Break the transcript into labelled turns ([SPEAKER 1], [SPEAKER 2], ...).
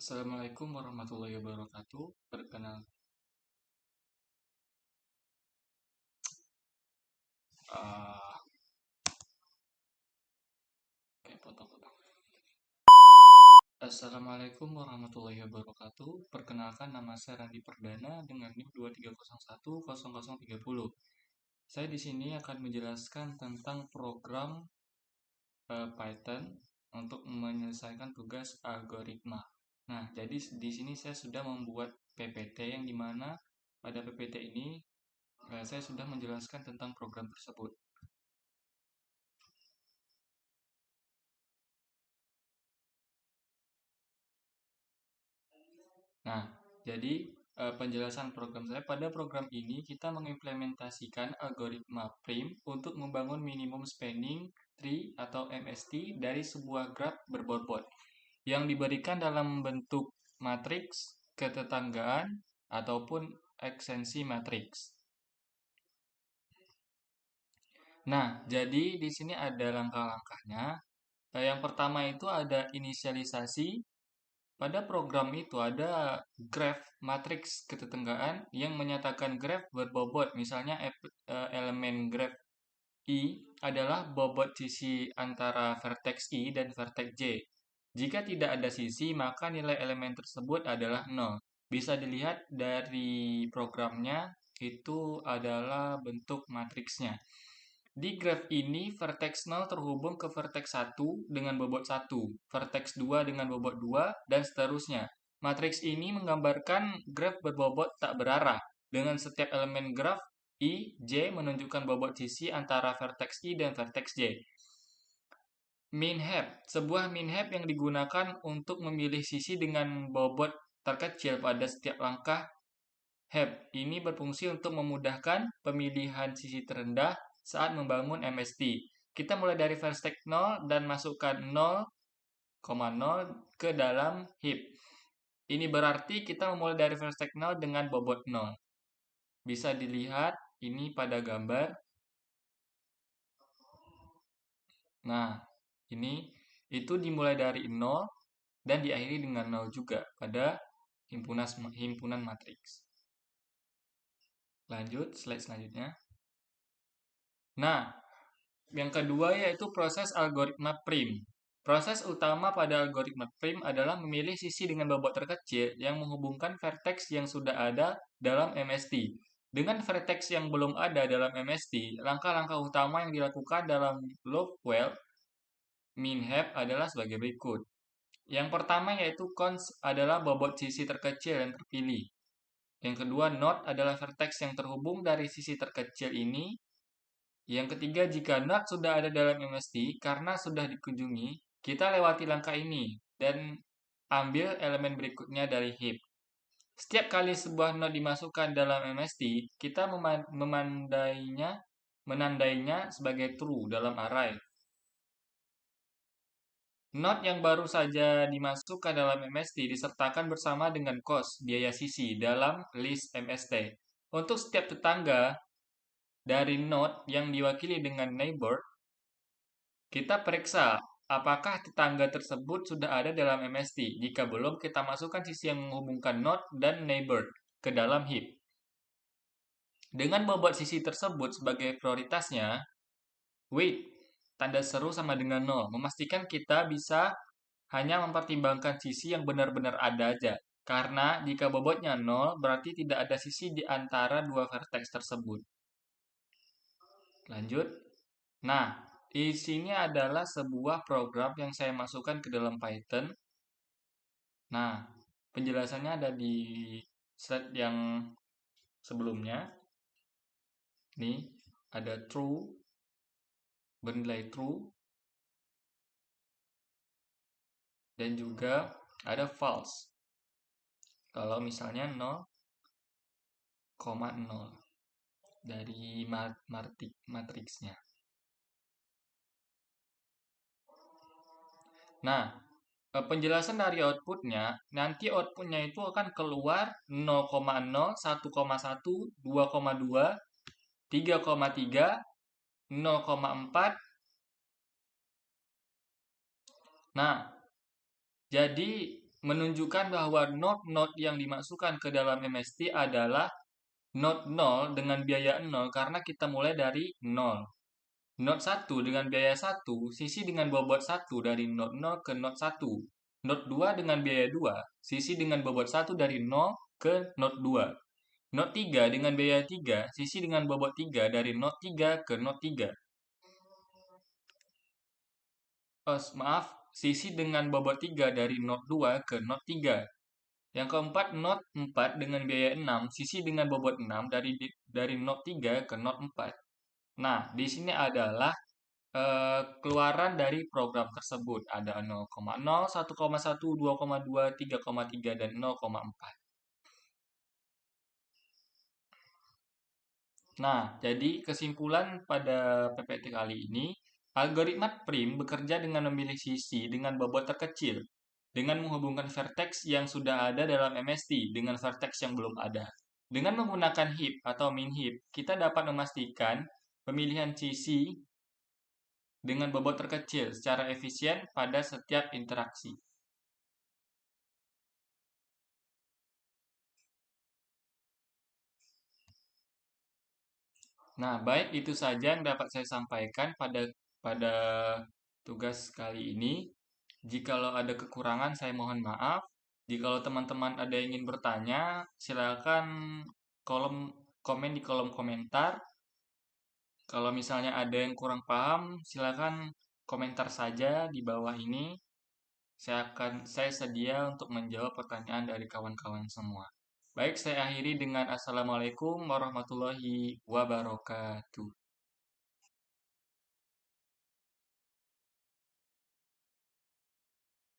[SPEAKER 1] Assalamualaikum warahmatullahi wabarakatuh. Uh, potong-potong. Assalamualaikum warahmatullahi wabarakatuh. Perkenalkan, nama saya Randi Perdana dengan NIM 23010030. Saya di sini akan menjelaskan tentang program Python untuk menyelesaikan tugas algoritma. Nah, jadi di sini saya sudah membuat PPT yang dimana pada PPT ini saya sudah menjelaskan tentang program tersebut. Nah, jadi penjelasan program saya, pada program ini kita mengimplementasikan algoritma prim untuk membangun minimum spanning tree atau MST dari sebuah graf berbobot yang diberikan dalam bentuk matriks ketetanggaan ataupun ekstensi matriks. Nah, jadi di sini ada langkah-langkahnya. Yang pertama itu ada inisialisasi. Pada program itu ada graph matriks ketetanggaan yang menyatakan graph berbobot. Misalnya elemen graph I adalah bobot sisi antara vertex I dan vertex J. Jika tidak ada sisi, maka nilai elemen tersebut adalah 0. Bisa dilihat dari programnya, itu adalah bentuk matriksnya. Di graf ini, vertex 0 terhubung ke vertex 1 dengan bobot 1, vertex 2 dengan bobot 2, dan seterusnya. Matriks ini menggambarkan graf berbobot tak berarah, dengan setiap elemen graf I, J menunjukkan bobot sisi antara vertex I dan vertex J. Min-hap, sebuah min-hap yang digunakan untuk memilih sisi dengan bobot terkecil pada setiap langkah hap. Ini berfungsi untuk memudahkan pemilihan sisi terendah saat membangun MST. Kita mulai dari vertex 0 dan masukkan 0,0 ke dalam heap. Ini berarti kita memulai dari vertex 0 dengan bobot 0. Bisa dilihat ini pada gambar. Nah, ini itu dimulai dari 0 dan diakhiri dengan 0 juga pada himpunan matriks. Lanjut, slide selanjutnya. Nah, yang kedua yaitu proses algoritma prim. Proses utama pada algoritma prim adalah memilih sisi dengan bobot terkecil yang menghubungkan vertex yang sudah ada dalam MST. Dengan vertex yang belum ada dalam MST, langkah-langkah utama yang dilakukan dalam Love-Well min-hap adalah sebagai berikut. Yang pertama yaitu cons adalah bobot sisi terkecil yang terpilih. Yang kedua, node adalah vertex yang terhubung dari sisi terkecil ini. Yang ketiga, jika node sudah ada dalam MST karena sudah dikunjungi, kita lewati langkah ini dan ambil elemen berikutnya dari heap. Setiap kali sebuah node dimasukkan dalam MST, kita menandainya sebagai true dalam array. Node yang baru saja dimasukkan dalam MST disertakan bersama dengan cost biaya sisi dalam list MST. Untuk setiap tetangga dari node yang diwakili dengan neighbor, kita periksa apakah tetangga tersebut sudah ada dalam MST. Jika belum, kita masukkan sisi yang menghubungkan node dan neighbor ke dalam heap. Dengan bobot sisi tersebut sebagai prioritasnya, wait, tanda seru sama dengan 0, memastikan kita bisa hanya mempertimbangkan sisi yang benar-benar ada aja. Karena jika bobotnya 0, berarti tidak ada sisi di antara dua vertex tersebut. Lanjut. Nah, di sini adalah sebuah program yang saya masukkan ke dalam Python. Nah, penjelasannya ada di slide yang sebelumnya. Nih, ada true, bernilai true, dan juga ada false. Kalau misalnya 0,0 dari matriksnya. Nah, penjelasan dari outputnya, nanti outputnya itu akan keluar 0,0, 1,1, 2,2, 3,3, 0,4. Nah, jadi menunjukkan bahwa node-node yang dimasukkan ke dalam MST adalah node 0 dengan biaya 0 karena kita mulai dari 0. Node 1 dengan biaya 1, sisi dengan bobot 1 dari node 0 ke node 1. Node 2 dengan biaya 2, sisi dengan bobot 1 dari 0 ke node 2. Node 3 dengan biaya 3, sisi dengan bobot 3 dari node 3 ke node 3. Maaf, sisi dengan bobot 3 dari node 2 ke node 3. Yang keempat, node 4 dengan biaya 6, sisi dengan bobot 6 dari node 3 ke node 4. Nah, di sini adalah keluaran dari program tersebut. Ada 0,0, 1,1, 2,2, 3,3, dan 0,4. Nah, jadi kesimpulan pada PPT kali ini, algoritma prim bekerja dengan memilih sisi dengan bobot terkecil, dengan menghubungkan vertex yang sudah ada dalam MST dengan vertex yang belum ada. Dengan menggunakan heap atau min heap, kita dapat memastikan pemilihan sisi dengan bobot terkecil secara efisien pada setiap interaksi. Nah, baik itu saja yang dapat saya sampaikan pada tugas kali ini. Jikalau ada kekurangan, saya mohon maaf. Jikalau teman-teman ada yang ingin bertanya, silakan kolom komen di kolom komentar. Kalau misalnya ada yang kurang paham, silakan komentar saja di bawah ini. Saya sedia untuk menjawab pertanyaan dari kawan-kawan semua. Baik, saya akhiri dengan Assalamualaikum warahmatullahi wabarakatuh.